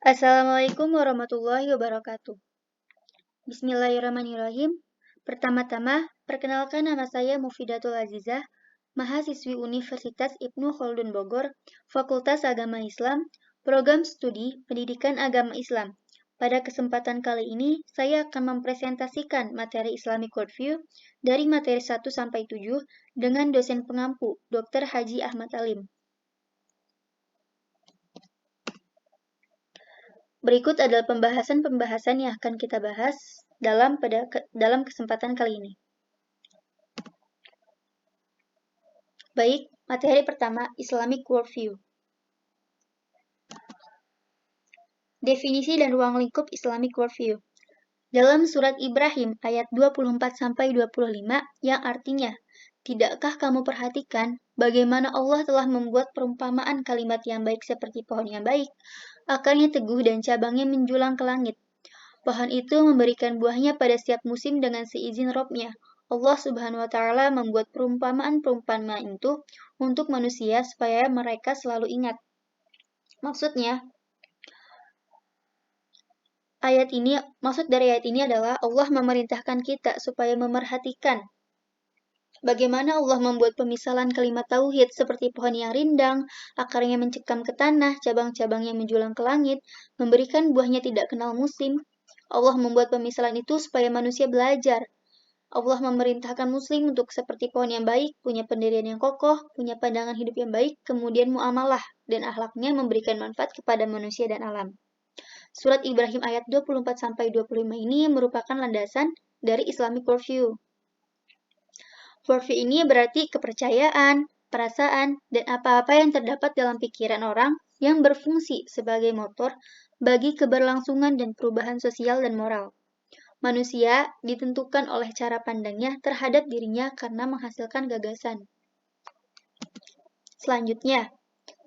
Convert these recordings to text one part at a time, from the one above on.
Assalamualaikum warahmatullahi wabarakatuh. Bismillahirrahmanirrahim. Pertama-tama, perkenalkan nama saya Mufidatul Azizah, mahasiswi Universitas Ibnu Khaldun Bogor, Fakultas Agama Islam, Program Studi Pendidikan Agama Islam. Pada kesempatan kali ini, saya akan mempresentasikan materi Islamic Worldview dari materi 1-7 dengan dosen pengampu, Dr. Haji Ahmad Alim. Berikut adalah pembahasan yang akan kita bahas dalam kesempatan kali ini. Baik, materi pertama, Islamic Worldview. Definisi dan ruang lingkup Islamic Worldview. Dalam surat Ibrahim ayat 24-25 yang artinya, tidakkah kamu perhatikan bagaimana Allah telah membuat perumpamaan kalimat yang baik seperti pohon yang baik, akarnya teguh dan cabangnya menjulang ke langit. Pohon itu memberikan buahnya pada setiap musim dengan seizin Rabb-Nya. Allah Subhanahu wa Ta'ala membuat perumpamaan itu untuk manusia supaya mereka selalu ingat. Maksud dari ayat ini adalah Allah memerintahkan kita supaya memerhatikan bagaimana Allah membuat pemisalan kalimat tauhid seperti pohon yang rindang, akarnya mencekam ke tanah, cabang-cabangnya menjulang ke langit, memberikan buahnya tidak kenal musim. Allah membuat pemisalan itu supaya manusia belajar. Allah memerintahkan muslim untuk seperti pohon yang baik, punya pendirian yang kokoh, punya pandangan hidup yang baik, kemudian muamalah dan akhlaknya memberikan manfaat kepada manusia dan alam. Surat Ibrahim ayat 24-25 ini merupakan landasan dari Islamic Worldview. Worldview ini berarti kepercayaan, perasaan, dan apa-apa yang terdapat dalam pikiran orang yang berfungsi sebagai motor bagi keberlangsungan dan perubahan sosial dan moral. Manusia ditentukan oleh cara pandangnya terhadap dirinya karena menghasilkan gagasan. Selanjutnya,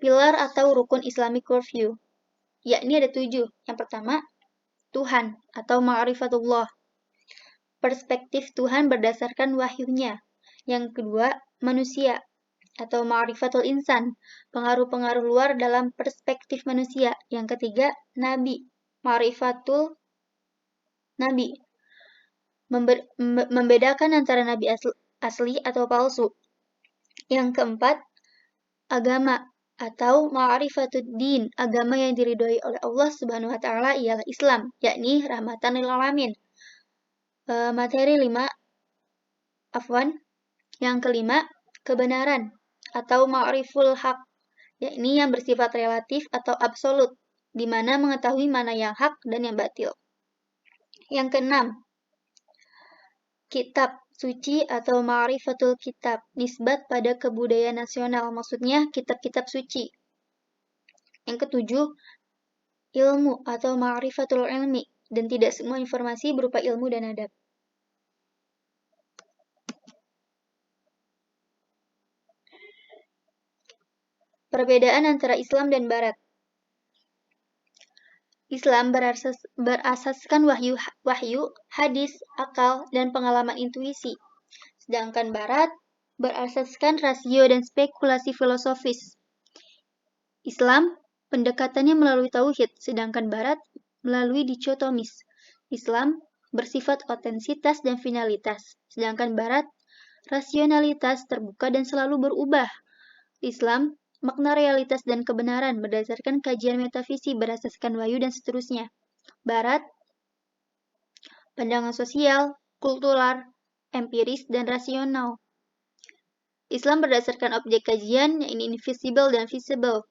pilar atau rukun Islamic Worldview, yakni ada 7. Yang pertama, Tuhan atau ma'rifatullah, perspektif Tuhan berdasarkan wahyunya. Yang kedua, manusia atau ma'rifatul insan, pengaruh-pengaruh luar dalam perspektif manusia. Yang ketiga, nabi, ma'rifatul nabi, membedakan antara nabi asli atau palsu. Yang keempat, agama atau ma'rifatuddin, agama yang diridhoi oleh Allah Subhanahu wa Ta'ala ialah Islam, yakni rahmatan lil alamin. Materi 5, yang kelima, kebenaran atau ma'riful haq, yakni yang bersifat relatif atau absolut, di mana mengetahui mana yang hak dan yang batil. Yang keenam, kitab suci atau ma'rifatul kitab, nisbat pada kebudayaan nasional, maksudnya kitab-kitab suci. Yang ketujuh, ilmu atau ma'rifatul ilmi, dan tidak semua informasi berupa ilmu dan adab. Perbedaan antara Islam dan Barat. Islam berasaskan wahyu, hadis, akal, dan pengalaman intuisi. Sedangkan Barat berasaskan rasio dan spekulasi filosofis. Islam, pendekatannya melalui tauhid, sedangkan Barat melalui dikotomis. Islam bersifat otensitas dan finalitas, sedangkan Barat rasionalitas, terbuka dan selalu berubah. Islam makna realitas dan kebenaran berdasarkan kajian metafisik berasaskan wahyu dan seterusnya. Barat, pandangan sosial, kultural, empiris, dan rasional. Islam berdasarkan objek kajian, yaitu invisible dan visible.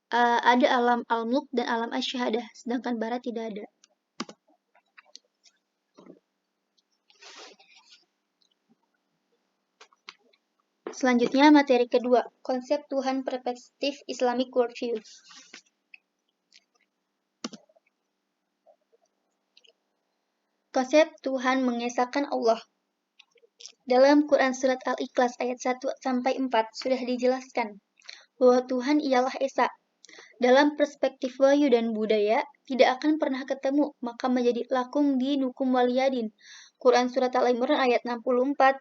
Ada alam al-mulk dan alam asy-syahadah, sedangkan Barat tidak ada. Selanjutnya, materi kedua, konsep Tuhan perspektif Islamic Worldview. Konsep Tuhan mengesahkan Allah. Dalam Quran Surat Al-Ikhlas ayat 1-4 sudah dijelaskan bahwa Tuhan ialah Esa. Dalam perspektif wahyu dan budaya, tidak akan pernah ketemu, maka menjadi lakum dinukum waliyadin. Quran Surat Al-Imran ayat 64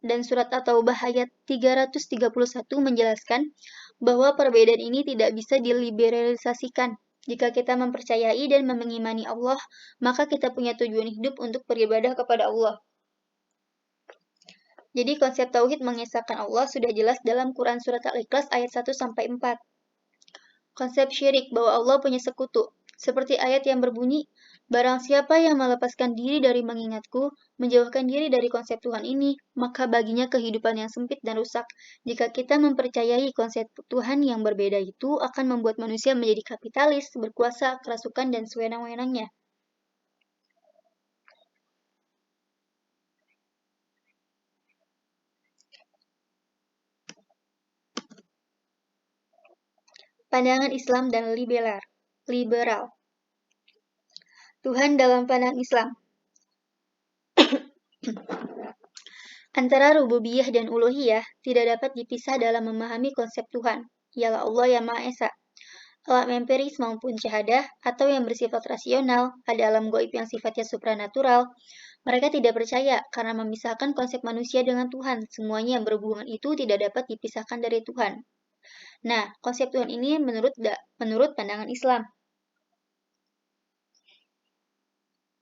dan Surat At-Taubah ayat 331 menjelaskan bahwa perbedaan ini tidak bisa diliberalisasikan. Jika kita mempercayai dan mengimani Allah, maka kita punya tujuan hidup untuk beribadah kepada Allah. Jadi konsep tauhid mengesahkan Allah sudah jelas dalam Quran Surat Al-Ikhlas ayat 1-4. Konsep syirik bahwa Allah punya sekutu, seperti ayat yang berbunyi, barang siapa yang melepaskan diri dari mengingatku, menjauhkan diri dari konsep Tuhan ini, maka baginya kehidupan yang sempit dan rusak. Jika kita mempercayai konsep Tuhan yang berbeda itu akan membuat manusia menjadi kapitalis, berkuasa, kerasukan, dan sewenang-wenangnya. Pandangan Islam dan liberal. Tuhan dalam pandangan Islam. Antara rububiyah dan uluhiyah tidak dapat dipisah dalam memahami konsep Tuhan, ialah Allah yang Maha Esa. Alam empiris maupun syahadah, atau yang bersifat rasional, ada alam gaib yang sifatnya supranatural. Mereka tidak percaya karena memisahkan konsep manusia dengan Tuhan. Semuanya yang berhubungan itu tidak dapat dipisahkan dari Tuhan. Nah, konsep Tuhan ini menurut pandangan Islam.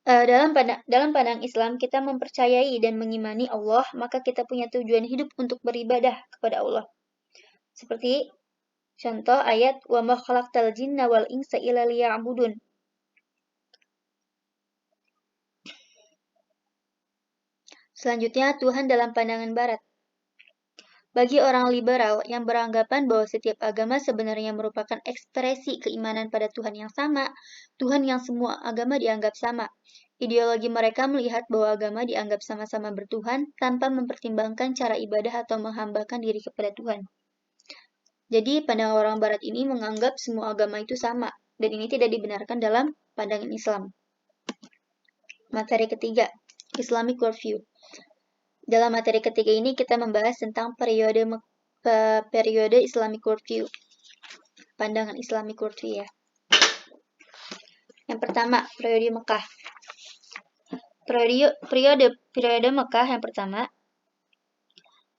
Dalam pandangan Islam, kita mempercayai dan mengimani Allah, maka kita punya tujuan hidup untuk beribadah kepada Allah. Seperti contoh ayat wa ma khalaqtal jinna wal insa illa liya'budun. Selanjutnya, Tuhan dalam pandangan barat. Bagi orang liberal yang beranggapan bahwa setiap agama sebenarnya merupakan ekspresi keimanan pada Tuhan yang sama, Tuhan yang semua agama dianggap sama. Ideologi mereka melihat bahwa agama dianggap sama-sama bertuhan tanpa mempertimbangkan cara ibadah atau menghambakan diri kepada Tuhan. Jadi, pandangan orang barat ini menganggap semua agama itu sama, dan ini tidak dibenarkan dalam pandangan Islam. Materi ketiga, Islamic Worldview. Dalam materi ketiga ini kita membahas tentang periode Islamic Worldview. Pandangan Islamic Worldview ya. Yang pertama, periode Mekah. Periode Mekah yang pertama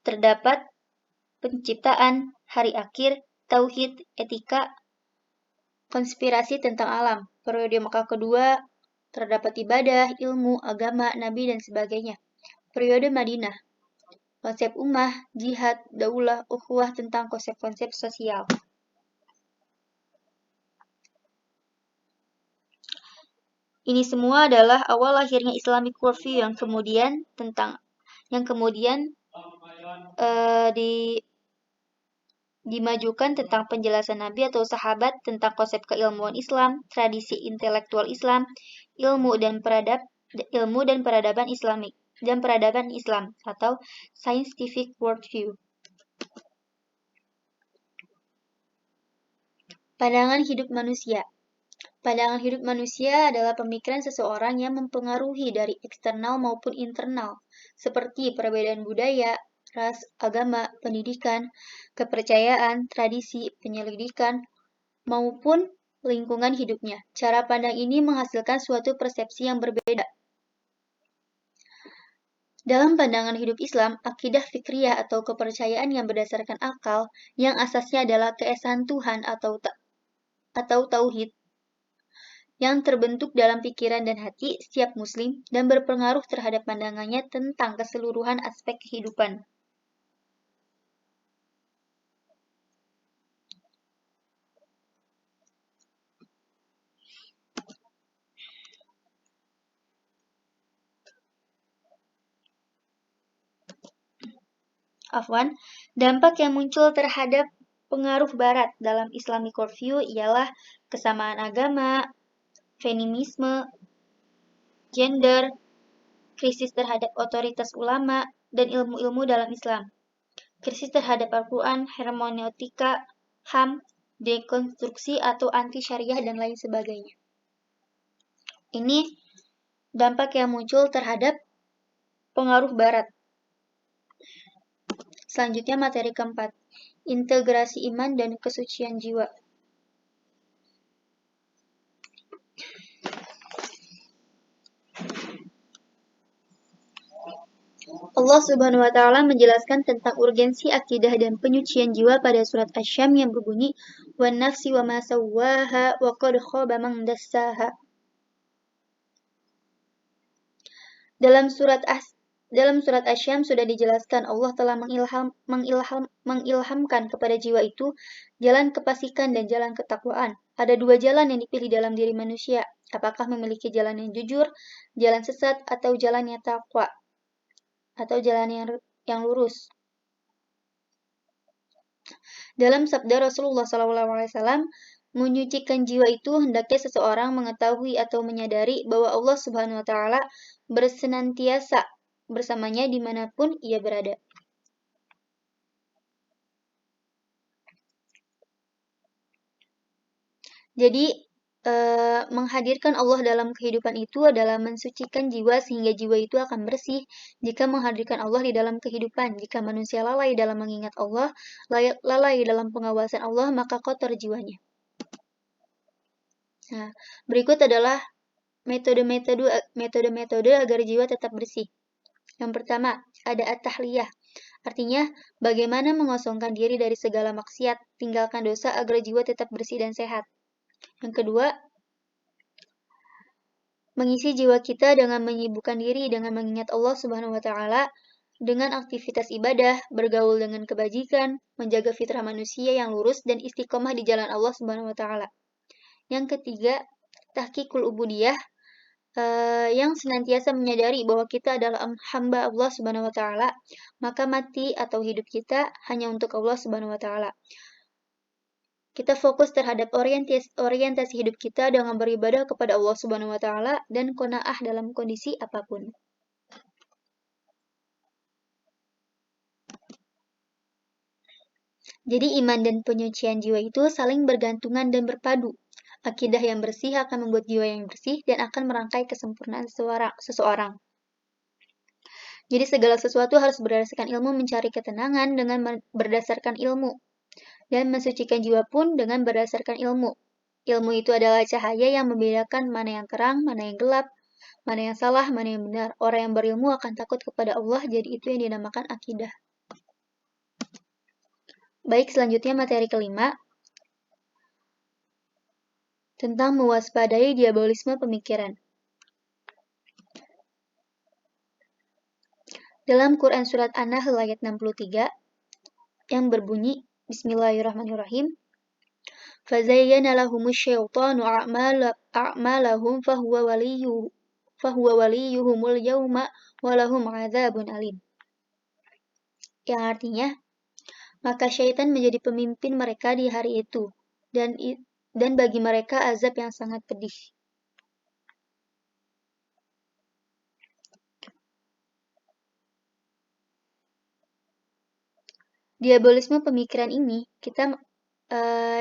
terdapat penciptaan, hari akhir, tauhid, etika, konspirasi tentang alam. Periode Mekah kedua terdapat ibadah, ilmu, agama, nabi, dan sebagainya. Periode Madinah, konsep ummah, jihad, daulah, ukhuwah tentang konsep-konsep sosial. Ini semua adalah awal lahirnya Islamic Worldview yang kemudian dimajukan tentang penjelasan Nabi atau sahabat tentang konsep keilmuan Islam, tradisi intelektual Islam, ilmu dan peradaban Islamik dan peradaban Islam atau scientific worldview. Pandangan hidup manusia. Pandangan hidup manusia adalah pemikiran seseorang yang mempengaruhi dari eksternal maupun internal, seperti perbedaan budaya, ras, agama, pendidikan, kepercayaan, tradisi, penyelidikan, maupun lingkungan hidupnya. Cara pandang ini menghasilkan suatu persepsi yang berbeda. Dalam pandangan hidup Islam, akidah fikriyah atau kepercayaan yang berdasarkan akal, yang asasnya adalah keesaan Tuhan atau tauhid, yang terbentuk dalam pikiran dan hati setiap muslim dan berpengaruh terhadap pandangannya tentang keseluruhan aspek kehidupan. Dampak yang muncul terhadap pengaruh barat dalam Islamic worldview ialah kesamaan agama, feminisme, gender, krisis terhadap otoritas ulama, dan ilmu-ilmu dalam Islam. Krisis terhadap Al-Quran, hermeneutika, HAM, dekonstruksi atau anti-syariah, dan lain sebagainya. Ini dampak yang muncul terhadap pengaruh barat. Selanjutnya materi keempat, integrasi iman dan kesucian jiwa. Allah Subhanahu wa taala menjelaskan tentang urgensi akidah dan penyucian jiwa pada surat Asy-Syam yang berbunyi wan nafsi wa ma sawwaha wa qad khaba man dassaha. Dalam surat Asy-Syam sudah dijelaskan Allah telah mengilhamkan kepada jiwa itu jalan kefasikan dan jalan ketakwaan. Ada dua jalan yang dipilih dalam diri manusia. Apakah memiliki jalan yang jujur, jalan sesat, atau jalan yang takwa, atau jalan yang lurus. Dalam sabda Rasulullah SAW, menyucikan jiwa itu hendaknya seseorang mengetahui atau menyadari bahwa Allah Subhanahu wa taala bersenantiasa bersamanya dimanapun ia berada. Jadi, menghadirkan Allah dalam kehidupan itu adalah mensucikan jiwa sehingga jiwa itu akan bersih. Jika menghadirkan Allah di dalam kehidupan, jika manusia lalai dalam mengingat Allah, lalai dalam pengawasan Allah, maka kotor jiwanya. Nah, berikut adalah metode-metode agar jiwa tetap bersih. Yang pertama, ada at-tahliyah. Artinya, bagaimana mengosongkan diri dari segala maksiat, tinggalkan dosa agar jiwa tetap bersih dan sehat. Yang kedua, mengisi jiwa kita dengan menyibukkan diri dengan mengingat Allah Subhanahu wa taala dengan aktivitas ibadah, bergaul dengan kebajikan, menjaga fitrah manusia yang lurus dan istiqomah di jalan Allah Subhanahu wa taala. Yang ketiga, tahqiqul ubudiyah, yang senantiasa menyadari bahwa kita adalah hamba Allah Subhanahu wa taala, maka mati atau hidup kita hanya untuk Allah Subhanahu wa taala. Kita fokus terhadap orientasi hidup kita dengan beribadah kepada Allah Subhanahu wa taala dan qanaah dalam kondisi apapun. Jadi iman dan penyucian jiwa itu saling bergantungan dan berpadu. Akidah yang bersih akan membuat jiwa yang bersih dan akan merangkai kesempurnaan seseorang. Jadi segala sesuatu harus berdasarkan ilmu, mencari ketenangan dengan berdasarkan ilmu. Dan mensucikan jiwa pun dengan berdasarkan ilmu. Ilmu itu adalah cahaya yang membedakan mana yang terang, mana yang gelap, mana yang salah, mana yang benar. Orang yang berilmu akan takut kepada Allah, jadi itu yang dinamakan akidah. Baik, selanjutnya materi kelima, tentang mewaspadai diabolisme pemikiran. Dalam Quran Surat An-Nahl ayat 63, yang berbunyi, Bismillahirrahmanirrahim, فَزَيَّنَ لَهُمُ الشَّيْطَانُ أَعْمَالَهُمْ فَهُوَ وَلِيُّهُمُ الْيَوْمَ وَلَهُمْ عَذَابٌ أَلِيمٌ. Yang artinya, maka syaitan menjadi pemimpin mereka di hari itu, dan bagi mereka azab yang sangat pedih. Diabolisme pemikiran ini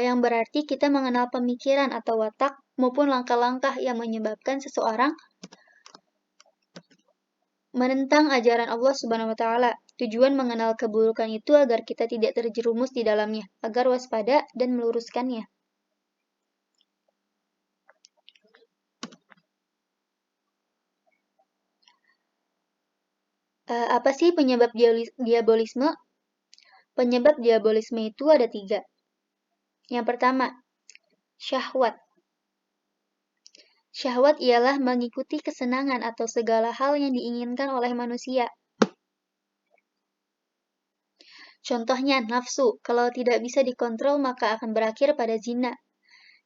yang berarti kita mengenal pemikiran atau watak maupun langkah-langkah yang menyebabkan seseorang menentang ajaran Allah Subhanahu wa taala. Tujuan mengenal keburukan itu agar kita tidak terjerumus di dalamnya, agar waspada dan meluruskannya. Apa sih penyebab diabolisme? Penyebab diabolisme itu ada 3. Yang pertama, syahwat. Syahwat ialah mengikuti kesenangan atau segala hal yang diinginkan oleh manusia. Contohnya nafsu, kalau tidak bisa dikontrol maka akan berakhir pada zina.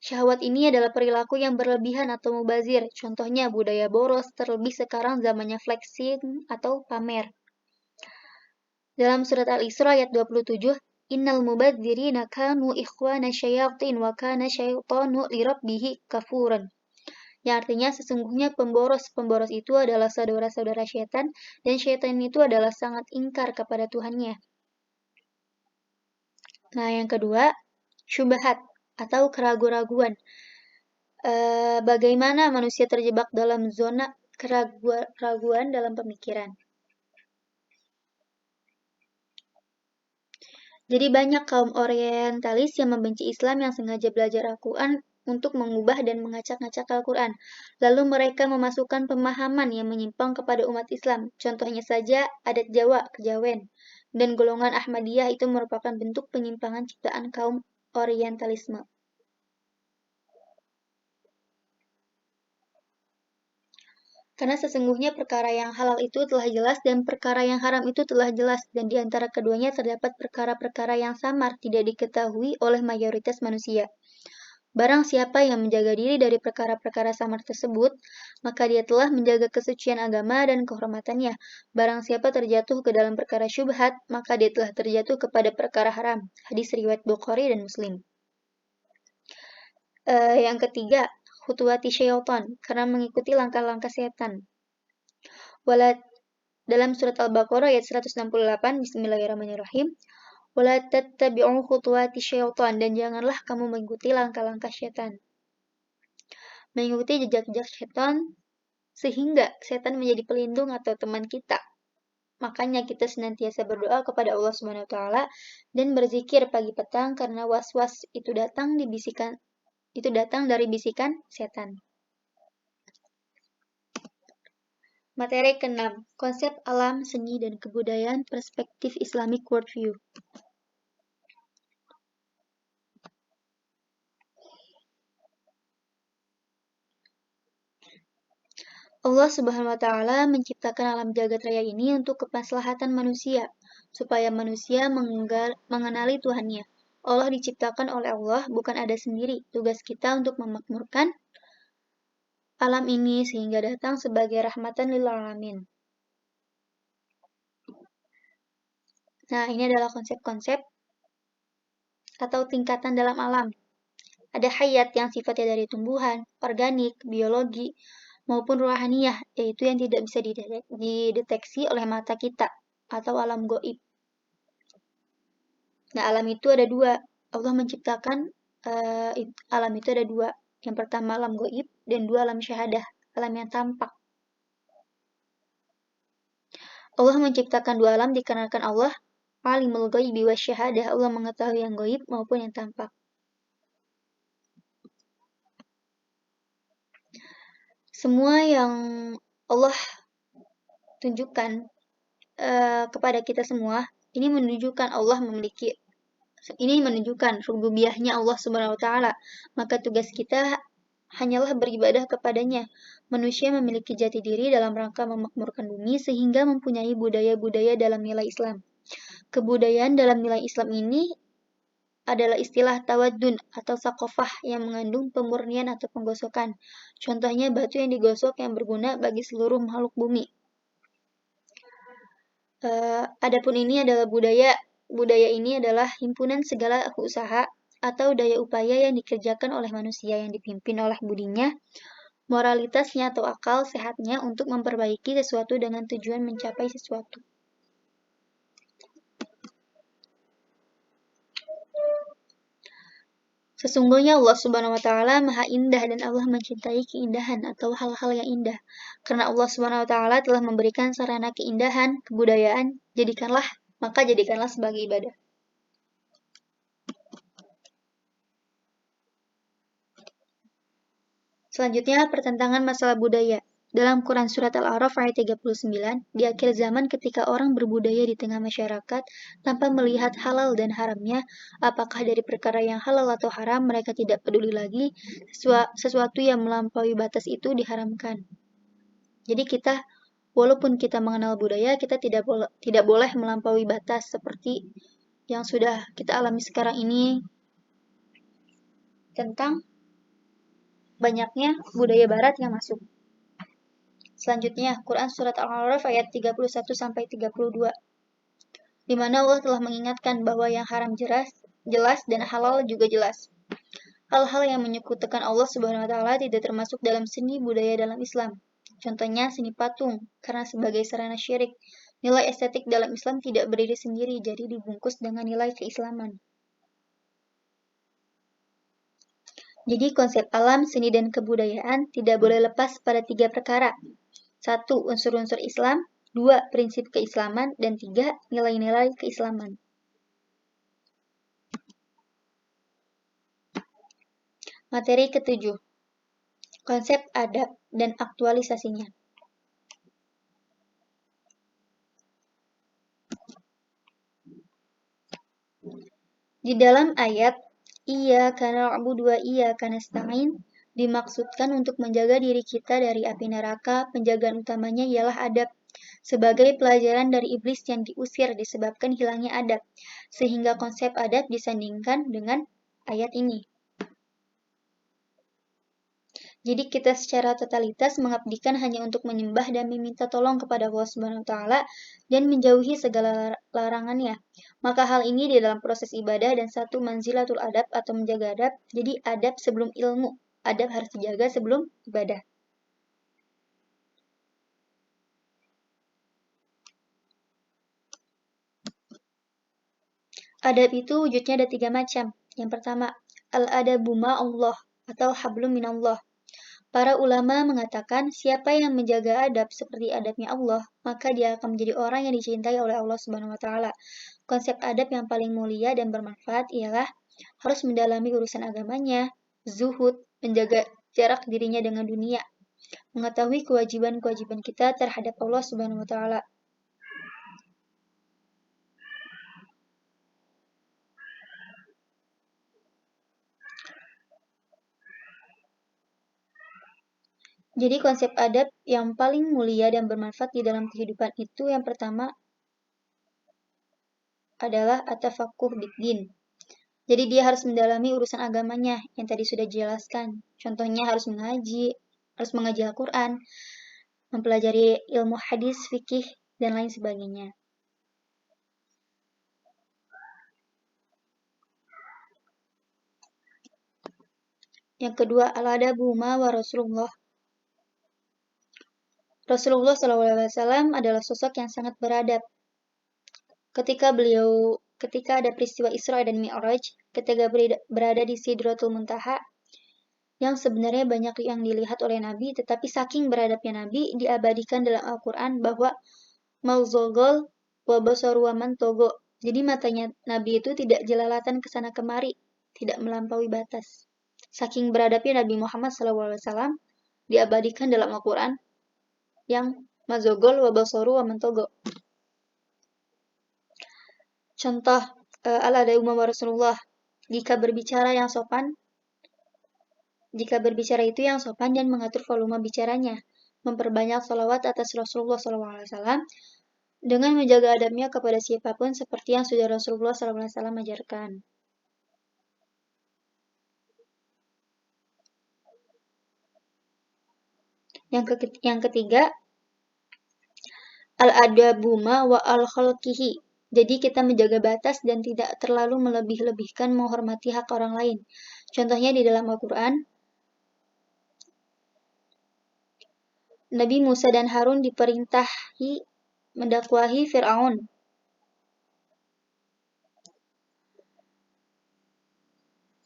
Syahwat ini adalah perilaku yang berlebihan atau mubazir. Contohnya budaya boros, terlebih sekarang zamannya flexing atau pamer. Dalam surat Al-Isra ayat 27, Innal mubadzirina kanu ikhwana syayatin wa kana syaitanu lirabbihi kafuran. Yang artinya sesungguhnya pemboros itu adalah saudara-saudara syaitan, dan syaitan itu adalah sangat ingkar kepada Tuhannya. Nah, yang kedua, syubhat atau keraguan-raguan. Bagaimana manusia terjebak dalam zona keraguan dalam pemikiran. Jadi banyak kaum orientalis yang membenci Islam yang sengaja belajar untuk mengubah dan mengacak-ngacak Al-Quran. Lalu mereka memasukkan pemahaman yang menyimpang kepada umat Islam. Contohnya saja adat Jawa, kejawen, dan golongan Ahmadiyah itu merupakan bentuk penyimpangan ciptaan kaum Orientalisme. Karena sesungguhnya perkara yang halal itu telah jelas dan perkara yang haram itu telah jelas, dan di antara keduanya terdapat perkara-perkara yang samar tidak diketahui oleh mayoritas manusia. Barang siapa yang menjaga diri dari perkara-perkara samar tersebut, maka dia telah menjaga kesucian agama dan kehormatannya. Barang siapa terjatuh ke dalam perkara syubhat, maka dia telah terjatuh kepada perkara haram. Hadis riwayat Bukhari dan Muslim. Yang ketiga, khutuwati syaitan, karena mengikuti langkah-langkah setan. Dalam surat Al-Baqarah ayat 168, Bismillahirrahmanirrahim. Wala tattabi'u khutuwati syaitan, dan janganlah kamu mengikuti langkah-langkah syaitan. Mengikuti jejak-jejak syaitan sehingga setan menjadi pelindung atau teman kita. Makanya kita senantiasa berdoa kepada Allah Subhanahu wa taala dan berzikir pagi petang karena was-was itu datang dari bisikan setan. Materi ke-6, konsep alam, seni, dan kebudayaan perspektif Islamic worldview. Allah Subhanahu wa taala menciptakan alam jagat raya ini untuk kemaslahatan manusia, supaya manusia mengenali Tuhannya. Allah diciptakan oleh Allah, bukan ada sendiri. Tugas kita untuk memakmurkan alam ini sehingga datang sebagai rahmatan lil alamin. Nah, ini adalah konsep-konsep atau tingkatan dalam alam. Ada hayat yang sifatnya dari tumbuhan, organik, biologi, maupun ruhaniyah, yaitu yang tidak bisa dideteksi oleh mata kita, atau alam goib. Nah, alam itu ada dua. Allah menciptakan alam itu ada dua. Yang pertama alam goib, dan dua alam syahadah, alam yang tampak. Allah menciptakan dua alam dikarenakan Allah alimul ghaibi wa syahadah, Allah mengetahui yang goib maupun yang tampak. Semua yang Allah tunjukkan kepada kita semua, ini menunjukkan rububiyahnya Allah Subhanahu wa taala. Maka tugas kita hanyalah beribadah kepadanya. Manusia memiliki jati diri dalam rangka memakmurkan bumi sehingga mempunyai budaya-budaya dalam nilai Islam. Kebudayaan dalam nilai Islam ini adalah istilah tawadun atau sakofah yang mengandung pemurnian atau penggosokan. Contohnya batu yang digosok yang berguna bagi seluruh makhluk bumi. Adapun ini adalah budaya. Budaya ini adalah himpunan segala usaha atau daya upaya yang dikerjakan oleh manusia yang dipimpin oleh budinya, moralitasnya atau akal sehatnya untuk memperbaiki sesuatu dengan tujuan mencapai sesuatu. Sesungguhnya Allah Subhanahu wa taala Maha Indah dan Allah mencintai keindahan atau hal-hal yang indah. Karena Allah Subhanahu wa taala telah memberikan sarana keindahan, kebudayaan, maka jadikanlah sebagai ibadah. Selanjutnya, pertentangan masalah budaya. Dalam Quran Surat Al-A'raf ayat 39, di akhir zaman ketika orang berbudaya di tengah masyarakat tanpa melihat halal dan haramnya, apakah dari perkara yang halal atau haram, mereka tidak peduli lagi, sesuatu yang melampaui batas itu diharamkan. Jadi walaupun kita mengenal budaya, kita tidak boleh melampaui batas seperti yang sudah kita alami sekarang ini tentang banyaknya budaya barat yang masuk. Selanjutnya, Quran Surat Al-A'raf ayat 31-32, di mana Allah telah mengingatkan bahwa yang haram jelas dan halal juga jelas. Hal-hal yang menyekutukan Allah Subhanahu wa taala tidak termasuk dalam seni budaya dalam Islam. Contohnya seni patung, karena sebagai sarana syirik. Nilai estetik dalam Islam tidak berdiri sendiri, jadi dibungkus dengan nilai keislaman. Jadi konsep alam, seni, dan kebudayaan tidak boleh lepas pada 3 perkara. 1. Unsur-unsur Islam. 2. Prinsip keislaman. Dan 3. Nilai-nilai keislaman. Materi ketujuh, konsep adab dan aktualisasinya. Di dalam ayat Iyyaka na'budu wa iyyaka nasta'in dimaksudkan untuk menjaga diri kita dari api neraka. Penjagaan utamanya ialah adab, sebagai pelajaran dari iblis yang diusir disebabkan hilangnya adab, sehingga konsep adab disandingkan dengan ayat ini. Jadi kita secara totalitas mengabdikan hanya untuk menyembah dan meminta tolong kepada Allah Subhanahu wa taala dan menjauhi segala larangannya. Maka hal ini di dalam proses ibadah dan satu manzilatul adab atau menjaga adab. Jadi adab sebelum ilmu. Adab harus dijaga sebelum ibadah. Adab itu wujudnya ada 3 macam. Yang pertama, al-adabu ma'allah atau hablum minallah. Para ulama mengatakan, siapa yang menjaga adab seperti adabnya Allah, maka dia akan menjadi orang yang dicintai oleh Allah Subhanahu wa taala. Konsep adab yang paling mulia dan bermanfaat ialah harus mendalami urusan agamanya, zuhud, menjaga jarak dirinya dengan dunia, mengetahui kewajiban-kewajiban kita terhadap Allah Subhanahu wa taala. Jadi konsep adab yang paling mulia dan bermanfaat di dalam kehidupan itu yang pertama adalah at-tafaqquh bid-din. Jadi dia harus mendalami urusan agamanya yang tadi sudah dijelaskan. Contohnya harus mengaji Al-Quran, mempelajari ilmu hadis, fikih, dan lain sebagainya. Yang kedua, al-adabu ma wa Rasulullah. Rasulullah SAW adalah sosok yang sangat beradab. Ketika ada peristiwa Isra dan Mi'raj, ketika berada di Sidratul Muntaha, yang sebenarnya banyak yang dilihat oleh Nabi, tetapi saking beradabnya Nabi, diabadikan dalam Al-Quran bahwa mauzogol wa basaru wa man togo. Jadi matanya Nabi itu tidak jelalatan ke sana kemari, tidak melampaui batas. Saking beradabnya Nabi Muhammad SAW diabadikan dalam Al-Quran yang mazogol wa basaru wa man togo. Contoh al-adabu ma Rasulullah, jika berbicara itu yang sopan dan mengatur volume bicaranya, memperbanyak salawat atas Rasulullah SAW dengan menjaga adabnya kepada siapapun seperti yang sudah Rasulullah SAW ajarkan. Yang ketiga, al-adabu ma wa al-khalqihi. Jadi kita menjaga batas dan tidak terlalu melebih-lebihkan menghormati hak orang lain. Contohnya di dalam Al-Quran, Nabi Musa dan Harun diperintahi mendakwahi Fir'aun.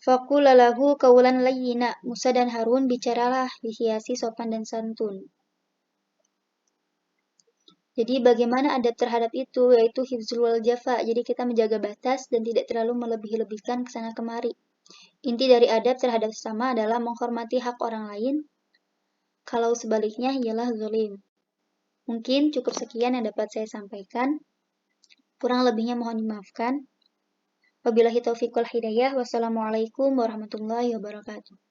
Faqula lahu qawlan layyina. Musa dan Harun bicaralah dihiasi sopan dan santun. Jadi bagaimana adab terhadap itu, yaitu hifzul wal jafa. Jadi kita menjaga batas dan tidak terlalu melebih-lebihkan kesana kemari. Inti dari adab terhadap sesama adalah menghormati hak orang lain. Kalau sebaliknya ialah zalim. Mungkin cukup sekian yang dapat saya sampaikan. Kurang lebihnya mohon dimaafkan. Wabillahi taufiq wal hidayah. Wassalamualaikum warahmatullahi wabarakatuh.